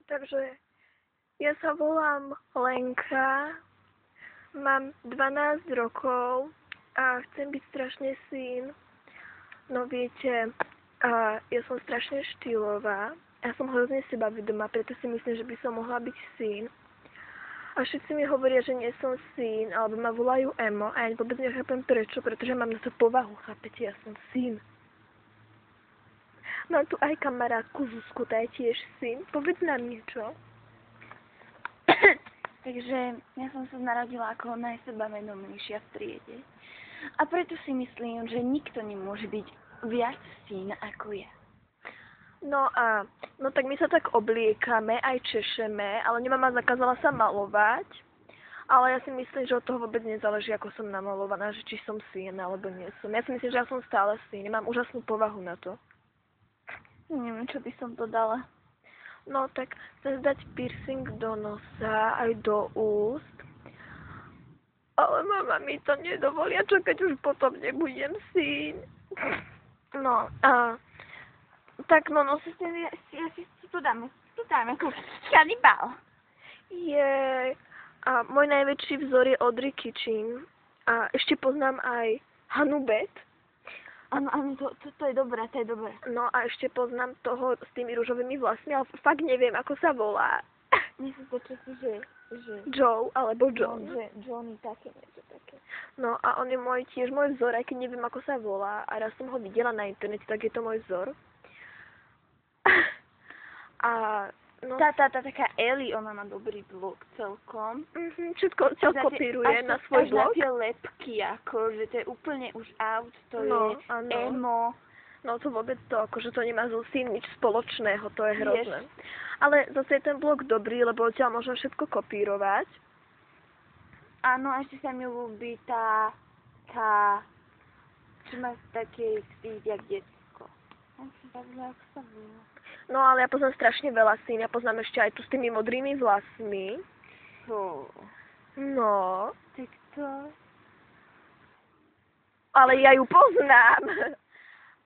Takže ja sa volám Lenka, mám 12 rokov a chcem byť strašne syn. No viete, ja som strašne štýlová. Ja som hrozne sebavedomá, preto si myslím, že by som mohla byť syn. A všetci mi hovoria, že nie som syn, alebo ma volajú emo a ja vôbec nechápem prečo, pretože mám na to povahu, chápete, ja som syn. Mám tu aj kamarátku Zuzku, tá je tiež syn. Povedz nám niečo. Takže ja som sa narodila ako najsebavedomejšia v triede. A preto si myslím, že nikto nemôže byť viac syn ako ja. No tak my sa tak obliekame, aj češeme, ale nemá zakázala sa malovať. Ale ja si myslím, že od toho vôbec nezáleží, ako som namalovaná, že či som syn, alebo nie som. Ja si myslím, že ja som stále syn, mám úžasnú povahu na to. Neviem, čo by som to dala. No tak chcem dať piercing do nosa, aj do úst. Ale mama mi to nedovolia, čo keď už potom nebudem syn. No tak no Ja si tu dáme kanibál. Jej. A môj najväčší vzor je Audrey Kitchen. A ešte poznám aj Hanu Bet. Áno, to je dobré, to je dobré. No a ešte poznám toho s tými ružovými vlasmi, ale fakt neviem, ako sa volá. Mne sa to časí, že Joe, alebo John. Johnny, také niečo také. No a on je tiež môj vzor, aj keď neviem, ako sa volá. A raz som ho videla na internete, tak je to môj vzor. A no... Tá taká Ellie, ona má dobrý blog celkom. Všetko kopíruje na svoj blog. Až na tie lepky, akože to je úplne už out, to je áno. emo. No to vôbec to, akože to nemá so syn nič spoločného, to je hrozné. Ale zase je ten blog dobrý, lebo odtiaľ môžem všetko kopírovať. Áno, ešte sa mi ľúbi tá, čo má také ksít, jak detsko. No ale ja poznám strašne veľa syn, ja poznám ešte aj tu s tými modrými vlasmi. No. Tak to... Ale ja ju poznám.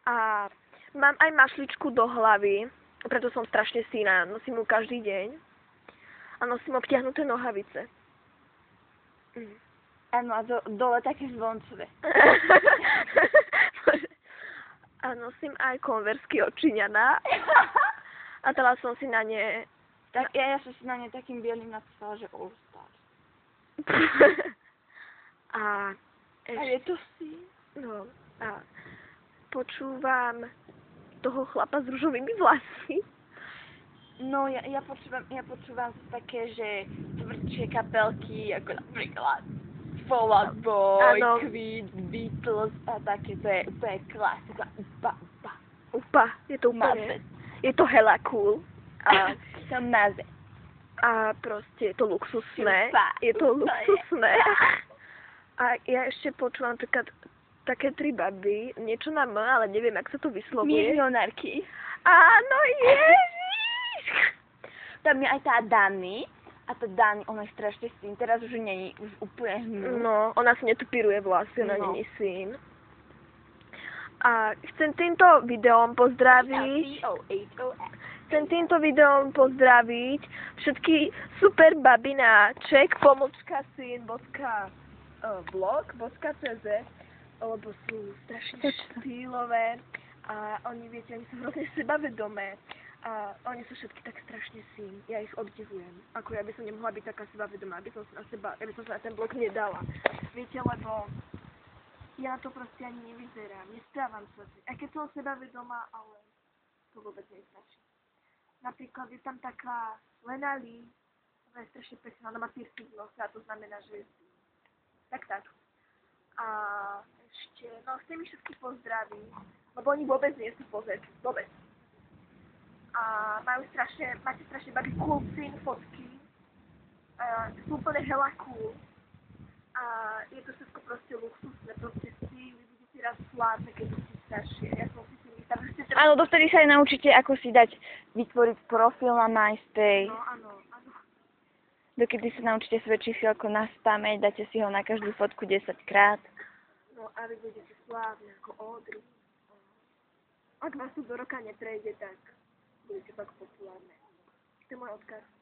A mám aj mašličku do hlavy, preto som strašne syna, nosím ju každý deň. A nosím obtiahnuté nohavice. Áno, a dole také zvoncové. A nosím aj konversky od Číňana. A dala som si na ne... Tak, ja som si na ne takým bielým napísala, že All Stars. A je to si? No, a počúvam toho chlapa s ružovými vlasmi. No, ja počúvam také, že tvrdšie kapelky, ako napríklad Fall Out Boy, Queen, Beatles a také, to je úplne klasika. Je to úplne... Je to hella cool. A som naze. A proste je to luxusné. Je to luxusné. A ja ešte počúvam napríklad také tri baby, niečo na M, ale neviem, jak sa to vyslovuje. Milionárky. Áno, ježiš! Tam je aj tá Dani. A tá Dani, ona je strašne syn. Teraz už nie je už úplne hnú. No, ona si netupíruje vlasy, ona nie je syn. A chcem týmto videom pozdraviť všetky super baby na check.syn.blog.cz, lebo sú strašne štýlové a oni sú hrozne sebavedomé a oni sú všetky tak strašne syn. Ja ich obdivujem. Ako ja by som nemohla byť taká sebavedomá, ja by som sa na ten blog nedala. Viete, lebo ja to proste ani nevyzerám, nesprávam sa si. Aj keď som sebavedomá, ale to vôbec nestačí. Napríklad je tam taká Lena Lee, ona je strašne pekná, ona má piercing v nose a to znamená, že je syn. Tak. A ešte, chcem ich všetky pozdraviť, lebo oni vôbec nie sú pozerky, vôbec. A máte strašne baví cool syn fotky, sú úplne hella cool. A je to všetko proste luxusné, proste si, vy budete raz slávne, keď budete staršie. Ja som si myslela, že ste... Áno, dovtedy sa aj naučíte, ako si vytvoriť profil na MySpace. No, áno. Dokedy sa naučíte svoje čísielko na spameť, dáte si ho na každú fotku 10 krát. No a vy budete slávne ako Audrey. Ak vás to do roka neprejde, tak budete tak populárne. To je môj odkaz.